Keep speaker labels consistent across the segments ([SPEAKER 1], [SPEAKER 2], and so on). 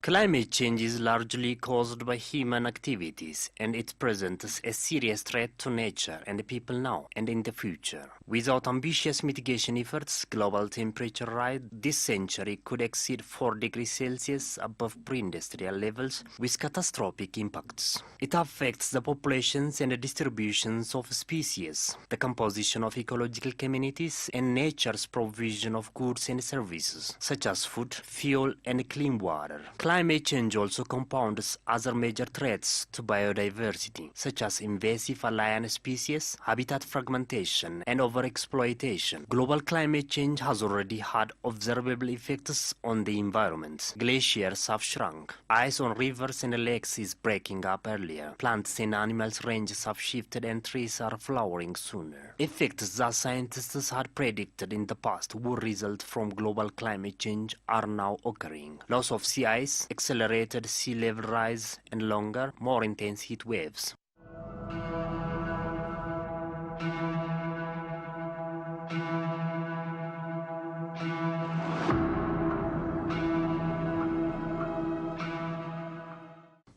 [SPEAKER 1] Climate change is largely caused by human activities, and it presents a serious threat to nature and people now and in the future. Without ambitious mitigation efforts, global temperature rise this century could exceed 4 degrees Celsius above pre-industrial levels with catastrophic impacts. It affects the populations and the distributions of species, the composition of ecological communities, and nature's provision of goods and services, such as food, fuel, and clean water. Climate change also compounds other major threats to biodiversity, such as invasive alien species, habitat fragmentation, and overexploitation. Global climate change has already had observable effects on the environment. Glaciers have shrunk. Ice on rivers and lakes is breaking up earlier. Plants and animals' ranges have shifted and trees are flowering sooner. Effects that scientists had predicted in the past would result from global climate change are now occurring. Loss of sea ice, accelerated sea level rise, and longer, more intense heat waves.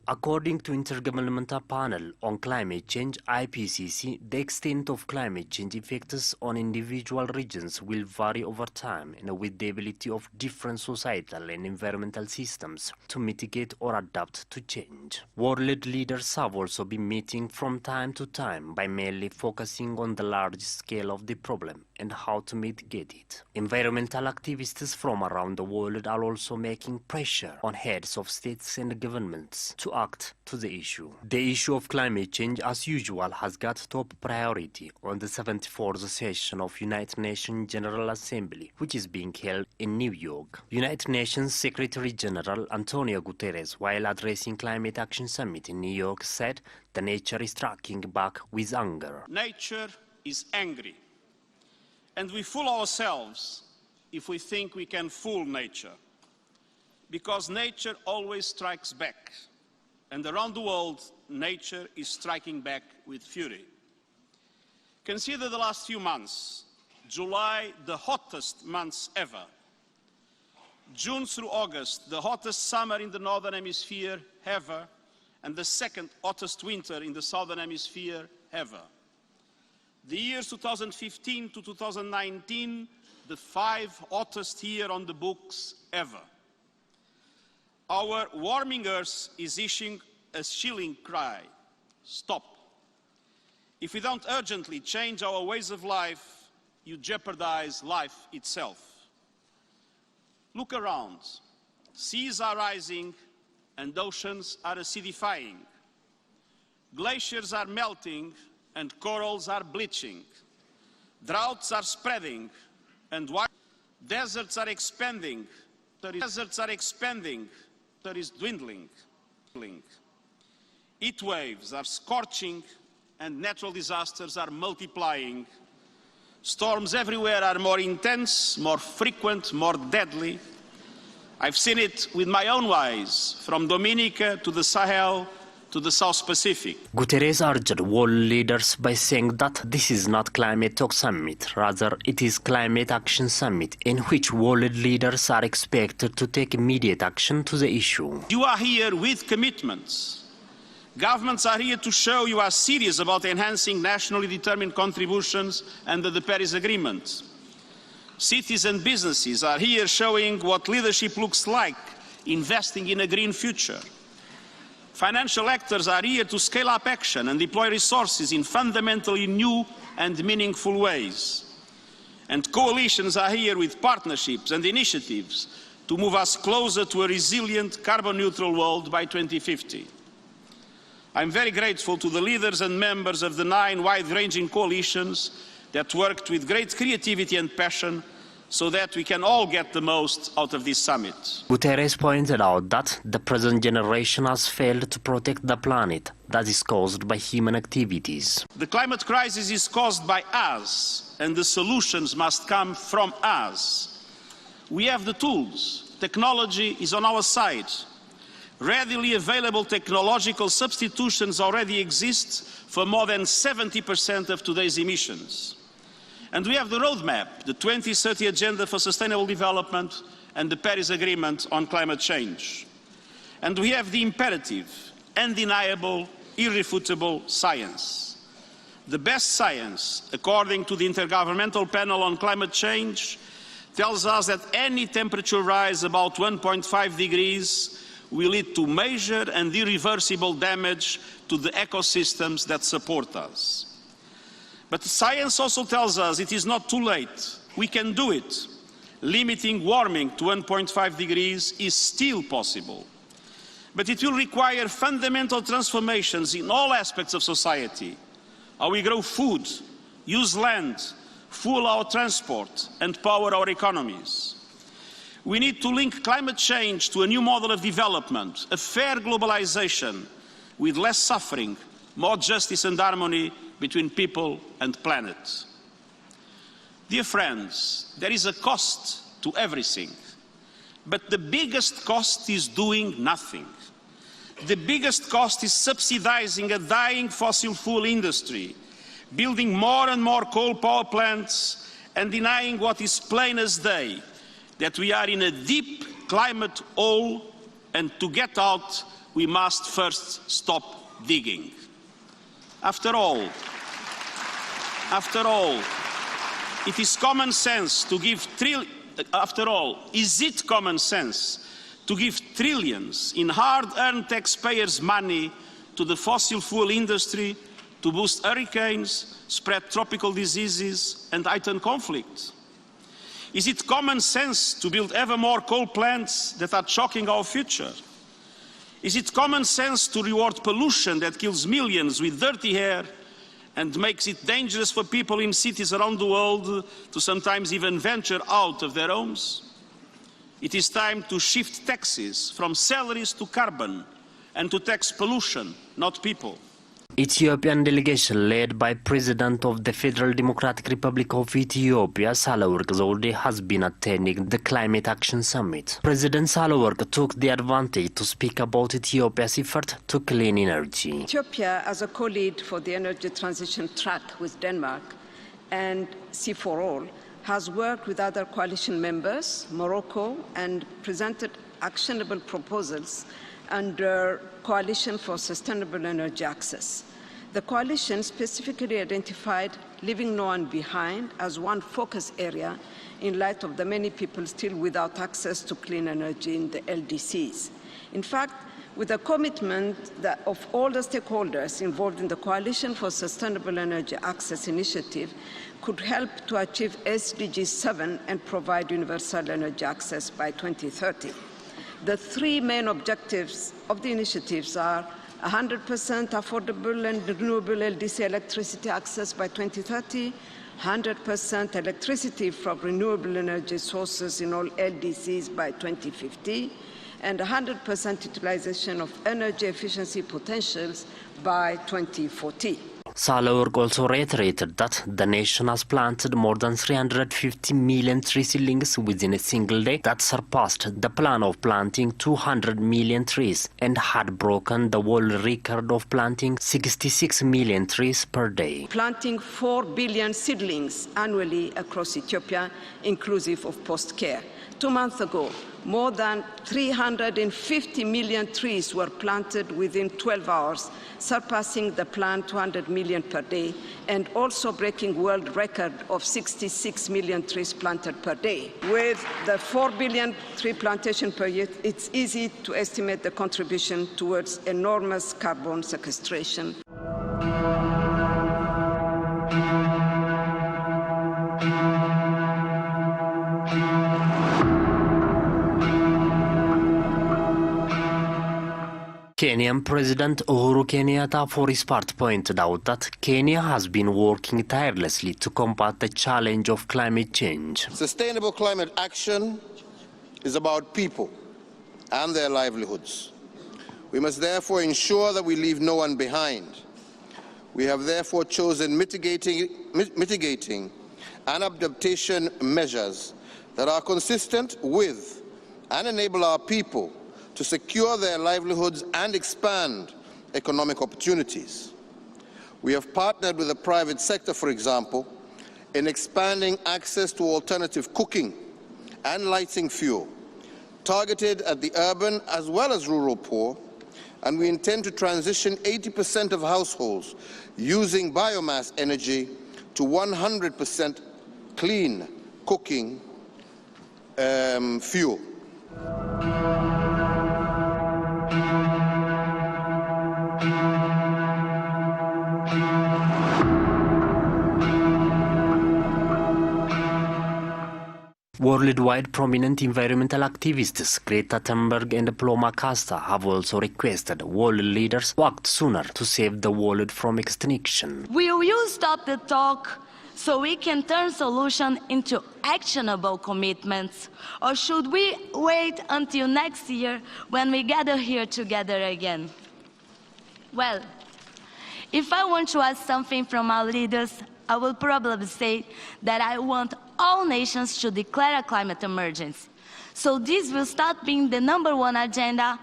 [SPEAKER 1] According to Intergovernmental Panel on Climate Change (IPCC), the extent of climate change effects on individual regions will vary over time and with the ability of different societal and environmental systems to mitigate or adapt to change. World leaders have also been meeting from time to time by mainly focusing on the large scale of the problem and how to mitigate it. Environmental activists from around the world are also making pressure on heads of states and governments to act to the issue. The issue of climate change, as usual, has got top priority on the 74th session of United Nations General Assembly, which is being held in New York. United Nations Secretary General Antonio Guterres, while addressing Climate Action Summit in New York, said the nature is striking back with anger.
[SPEAKER 2] Nature is angry, and we fool ourselves if we think we can fool nature, because nature always strikes back. And around the world, nature is striking back with fury. Consider the last few months. July, the hottest months ever. June through August, the hottest summer in the Northern Hemisphere ever, and the second hottest winter in the Southern Hemisphere ever. The years 2015 to 2019, the 5 hottest year on the books ever. Our warming Earth is issuing a chilling cry: stop. If we don't urgently change our ways of life, you jeopardize life itself. Look around. Seas are rising and oceans are acidifying. Glaciers are melting and corals are bleaching. Droughts are spreading and deserts are expanding. There is dwindling. Heat waves are scorching and natural disasters are multiplying. Storms everywhere are more intense, more frequent, more deadly. I've seen it with my own eyes, from Dominica to the Sahel to the South Pacific.
[SPEAKER 1] Guterres urged world leaders by saying that this is not Climate Talk Summit, rather it is Climate Action Summit, in which world leaders are expected to take immediate action to the issue.
[SPEAKER 2] You are here with commitments. Governments are here to show you are serious about enhancing nationally determined contributions under the Paris Agreement. Cities and businesses are here showing what leadership looks like, investing in a green future. Financial actors are here to scale up action and deploy resources in fundamentally new and meaningful ways. And coalitions are here with partnerships and initiatives to move us closer to a resilient, carbon-neutral world by 2050. I'm very grateful to the leaders and members of the 9 wide-ranging coalitions that worked with great creativity and passion so that we can all get the most out of this summit.
[SPEAKER 1] Guterres pointed out that the present generation has failed to protect the planet that is caused by human activities.
[SPEAKER 2] The climate crisis is caused by us, and the solutions must come from us. We have the tools. Technology is on our side. Readily available technological substitutions already exist for more than 70% of today's emissions. And we have the roadmap, the 2030 Agenda for Sustainable Development and the Paris Agreement on Climate Change. And we have the imperative, undeniable, irrefutable science. The best science, according to the Intergovernmental Panel on Climate Change, tells us that any temperature rise about 1.5 degrees will lead to major and irreversible damage to the ecosystems that support us. But science also tells us it is not too late. We can do it. Limiting warming to 1.5 degrees is still possible. But it will require fundamental transformations in all aspects of society. How we grow food, use land, fuel our transport and power our economies. We need to link climate change to a new model of development, a fair globalization with less suffering, more justice and harmony between people and planet. Dear friends, there is a cost to everything, but the biggest cost is doing nothing. The biggest cost is subsidizing a dying fossil fuel industry, building more and more coal power plants, and denying what is plain as day, that we are in a deep climate hole, and to get out, we must first stop digging. After all, it is common sense to give is it common sense to give trillions in hard-earned taxpayers' money to the fossil fuel industry to boost hurricanes, spread tropical diseases, and heighten conflict? Is it common sense to build ever more coal plants that are choking our future? Is it common sense to reward pollution that kills millions with dirty air and makes it dangerous for people in cities around the world to sometimes even venture out of their homes? It is time to shift taxes from salaries to carbon and to tax pollution, not people.
[SPEAKER 1] Ethiopian delegation led by President of the Federal Democratic Republic of Ethiopia, Sahlawork Zewde, has been attending the Climate Action Summit. President Sahlawork took the advantage to speak about Ethiopia's effort to clean energy.
[SPEAKER 3] Ethiopia, as a co-lead for the energy transition track with Denmark and C4All, has worked with other coalition members, Morocco, and presented actionable proposals under Coalition for Sustainable Energy Access. The coalition specifically identified leaving no one behind as one focus area in light of the many people still without access to clean energy in the LDCs. In fact, with the commitment of all the stakeholders involved in the Coalition for Sustainable Energy Access initiative could help to achieve SDG 7 and provide universal energy access by 2030. The three main objectives of the initiatives are 100% affordable and renewable LDC electricity access by 2030, 100% electricity from renewable energy sources in all LDCs by 2050, and 100% utilization of energy efficiency potentials by 2040.
[SPEAKER 1] Sahlawork also reiterated that the nation has planted more than 350 million tree seedlings within a single day. That surpassed the plan of planting 200 million trees and had broken the world record of planting 66 million trees per day.
[SPEAKER 3] Planting 4 billion seedlings annually across Ethiopia, inclusive of post-care. 2 months ago, more than 350 million trees were planted within 12 hours, surpassing the planned 200 million per day, and also breaking world record of 66 million trees planted per day. With the 4 billion tree plantation per year, it's easy to estimate the contribution towards enormous carbon sequestration.
[SPEAKER 1] Kenyan President Uhuru Kenyatta, for his part, pointed out that Kenya has been working tirelessly to combat the challenge of climate change.
[SPEAKER 4] Sustainable climate action is about people and their livelihoods. We must therefore ensure that we leave no one behind. We have therefore chosen mitigating and adaptation measures that are consistent with and enable our people to secure their livelihoods and expand economic opportunities. We have partnered with the private sector, for example, in expanding access to alternative cooking and lighting fuel, targeted at the urban as well as rural poor, and we intend to transition 80% of households using biomass energy to 100% clean cooking fuel.
[SPEAKER 1] Worldwide prominent environmental activists Greta Thunberg and Ploma Casta have also requested world leaders to act sooner to save the world from extinction.
[SPEAKER 5] Will you stop the talk so we can turn solutions into actionable commitments? Or should we wait until next year when we gather here together again? Well, if I want to ask something from our leaders, I will probably say that I want all nations to declare a climate emergency. So this will start being the #1 agenda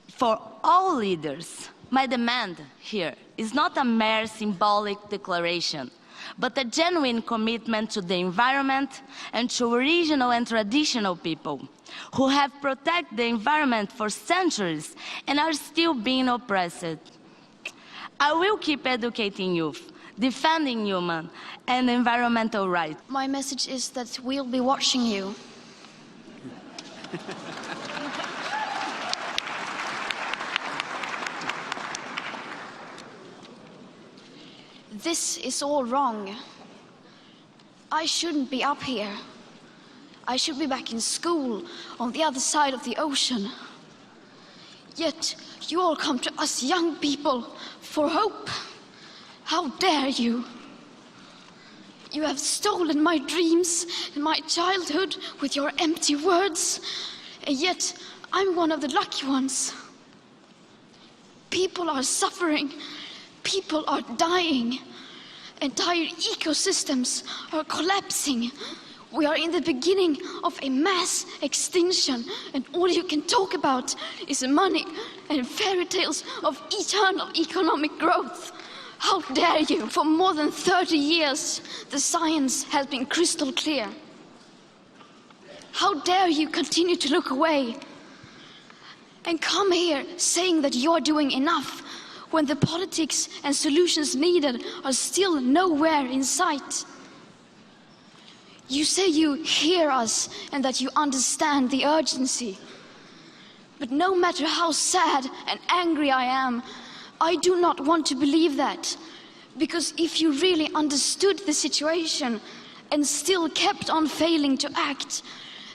[SPEAKER 5] for all leaders. My demand here is not a mere symbolic declaration, but a genuine commitment to the environment and to regional and traditional people who have protected the environment for centuries and are still being oppressed. I will keep educating youth, defending human and environmental rights.
[SPEAKER 6] My message is that we'll be watching you. This is all wrong. I shouldn't be up here. I should be back in school on the other side of the ocean. Yet you all come to us young people for hope. How dare you? You have stolen my dreams and my childhood with your empty words, and yet I'm one of the lucky ones. People are suffering, people are dying, entire ecosystems are collapsing. We are in the beginning of a mass extinction, and all you can talk about is money and fairy tales of eternal economic growth. How dare you? For more than 30 years, the science has been crystal clear. How dare you continue to look away and come here saying that you're doing enough when the politics and solutions needed are still nowhere in sight? You say you hear us and that you understand the urgency. But no matter how sad and angry I am, I do not want to believe that, because if you really understood the situation and still kept on failing to act,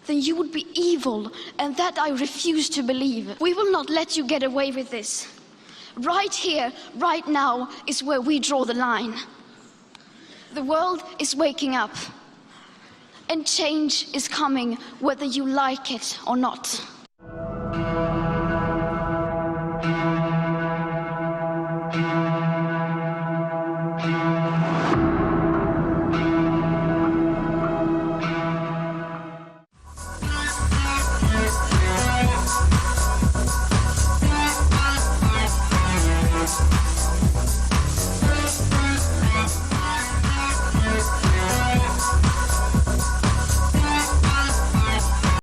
[SPEAKER 6] then you would be evil, and that I refuse to believe. We will not let you get away with this. Right here, right now, is where we draw the line. The world is waking up, and change is coming whether you like it or not.